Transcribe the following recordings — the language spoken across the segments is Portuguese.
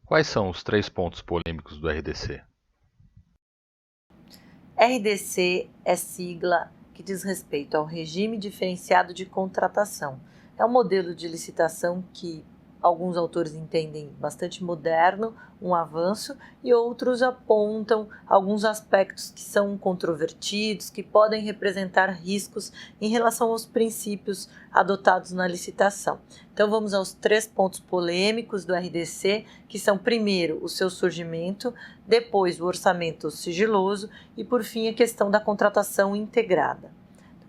Quais são os 3 pontos polêmicos do RDC? RDC é sigla que diz respeito ao Regime Diferenciado de Contratação. É um modelo de licitação que alguns autores entendem bastante moderno, um avanço, e outros apontam alguns aspectos que são controvertidos, que podem representar riscos em relação aos princípios adotados na licitação. Então vamos aos 3 pontos polêmicos do RDC, que são, primeiro, o seu surgimento, depois o orçamento sigiloso e, por fim, a questão da contratação integrada.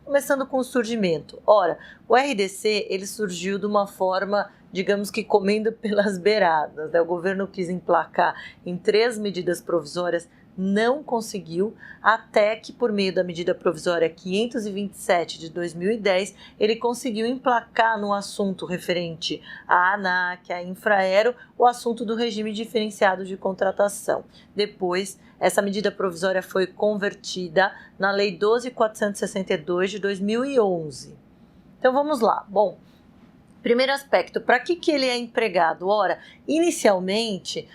Começando com o surgimento. Ora, o RDC ele surgiu de uma forma, digamos que comendo pelas beiradas, né? O governo quis emplacar em 3 medidas provisórias, não conseguiu, até que por meio da medida provisória 527 de 2010, ele conseguiu emplacar no assunto referente à ANAC, à Infraero, o assunto do regime diferenciado de contratação. Depois, essa medida provisória foi convertida na Lei 12.462 de 2011. Então vamos lá. Bom, primeiro aspecto, para que ele é empregado? Ora, inicialmente,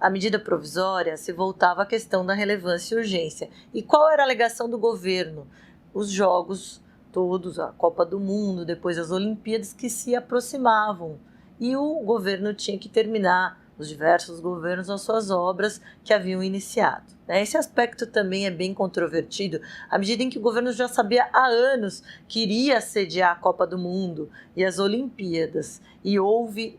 a medida provisória se voltava à questão da relevância e urgência. E qual era a alegação do governo? Os jogos todos, a Copa do Mundo, depois as Olimpíadas, que se aproximavam. E o governo tinha que terminar, os diversos governos, as suas obras que haviam iniciado. Esse aspecto também é bem controvertido, à medida em que o governo já sabia há anos que iria sediar a Copa do Mundo e as Olimpíadas. E houve,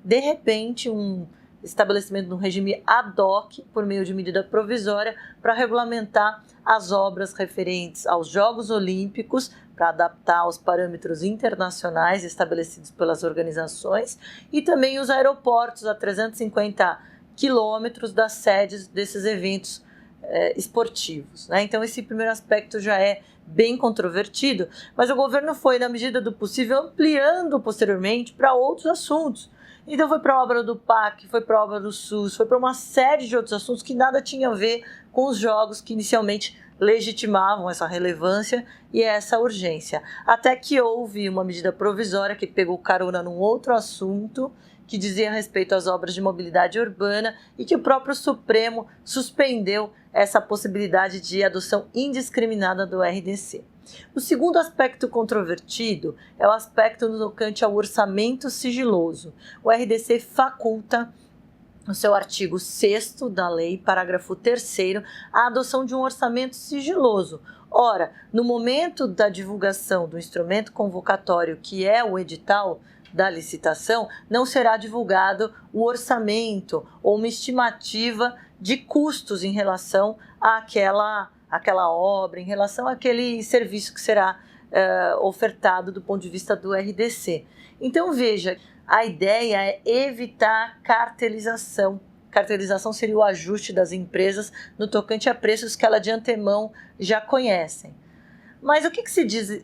de repente, um estabelecimento de um regime ad hoc por meio de medida provisória para regulamentar as obras referentes aos Jogos Olímpicos, para adaptar aos parâmetros internacionais estabelecidos pelas organizações, e também os aeroportos a 350 quilômetros das sedes desses eventos esportivos. Então esse primeiro aspecto já é bem controvertido, mas o governo foi, na medida do possível, ampliando posteriormente para outros assuntos. Então foi para a obra do PAC, foi para a obra do SUS, foi para uma série de outros assuntos que nada tinha a ver com os jogos que inicialmente legitimavam essa relevância e essa urgência. Até que houve uma medida provisória que pegou carona num outro assunto que dizia respeito às obras de mobilidade urbana e que o próprio Supremo suspendeu essa possibilidade de adoção indiscriminada do RDC. O segundo aspecto controvertido é o aspecto no tocante ao orçamento sigiloso. O RDC faculta, no seu artigo 6º da lei, parágrafo 3º, a adoção de um orçamento sigiloso. Ora, no momento da divulgação do instrumento convocatório, que é o edital da licitação, não será divulgado o orçamento ou uma estimativa de custos em relação àquela obra, em relação àquele serviço que será ofertado do ponto de vista do RDC. Então, veja, a ideia é evitar cartelização. Cartelização seria o ajuste das empresas no tocante a preços que elas de antemão já conhecem. Mas o que se diz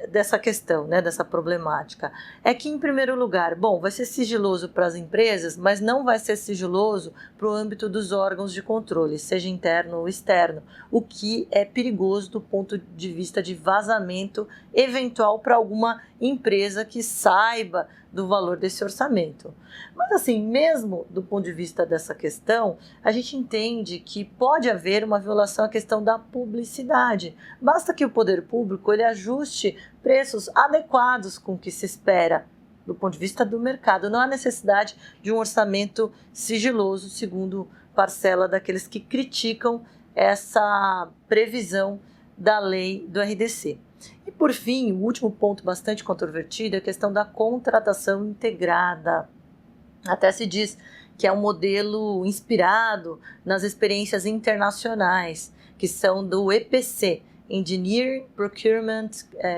dessa questão, dessa problemática? É que, em primeiro lugar, vai ser sigiloso para as empresas, mas não vai ser sigiloso para o âmbito dos órgãos de controle, seja interno ou externo, o que é perigoso do ponto de vista de vazamento eventual para alguma empresa que saiba do valor desse orçamento. Mas assim, mesmo do ponto de vista dessa questão, a gente entende que pode haver uma violação à questão da publicidade. Basta que o poder público ele ajuste preços adequados com o que se espera do ponto de vista do mercado. Não há necessidade de um orçamento sigiloso, segundo parcela daqueles que criticam essa previsão da lei do RDC. E, por fim, o último ponto bastante controvertido é a questão da contratação integrada. Até se diz que é um modelo inspirado nas experiências internacionais, que são do EPC, Engineer Procurement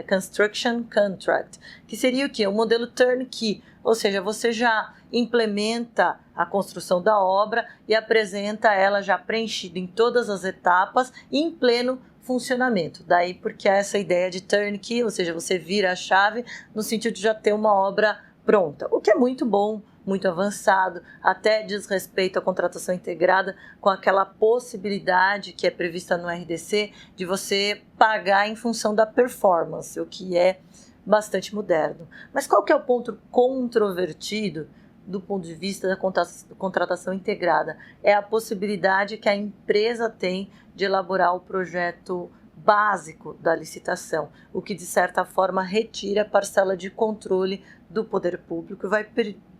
Construction Contract, que seria o quê? Um modelo turnkey, ou seja, você já implementa a construção da obra e apresenta ela já preenchida em todas as etapas e em pleno funcionamento. Daí porque há essa ideia de turnkey, ou seja, você vira a chave no sentido de já ter uma obra pronta, o que é muito bom, muito avançado, até diz respeito à contratação integrada com aquela possibilidade que é prevista no RDC de você pagar em função da performance, o que é bastante moderno. Mas qual que é o ponto controvertido do ponto de vista da contratação integrada. É a possibilidade que a empresa tem de elaborar o projeto básico da licitação, o que de certa forma retira a parcela de controle do poder público e vai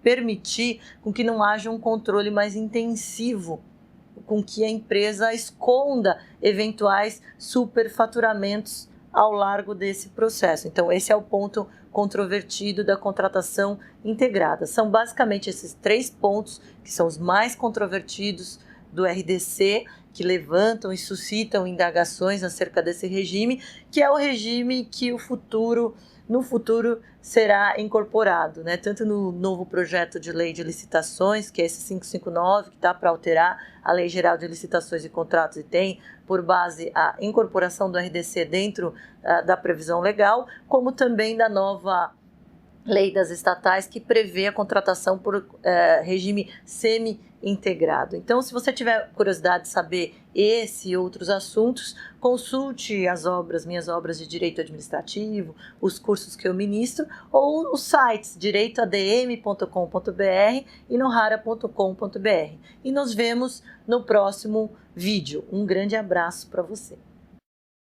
permitir com que não haja um controle mais intensivo, com que a empresa esconda eventuais superfaturamentos ao largo desse processo. Então, esse é o ponto controvertido da contratação integrada. São basicamente esses 3 pontos que são os mais controvertidos do RDC, que levantam e suscitam indagações acerca desse regime, que é o regime que no futuro será incorporado, né? Tanto no novo projeto de lei de licitações, que é esse 559, que está para alterar a Lei Geral de Licitações e Contratos e tem por base a incorporação do RDC dentro da previsão legal, como também da nova Lei das Estatais, que prevê a contratação por regime semi-integrado. Então, se você tiver curiosidade de saber esse e outros assuntos, consulte minhas obras de direito administrativo, os cursos que eu ministro, ou os sites direitoadm.com.br e nohara.com.br. E nos vemos no próximo vídeo. Um grande abraço para você.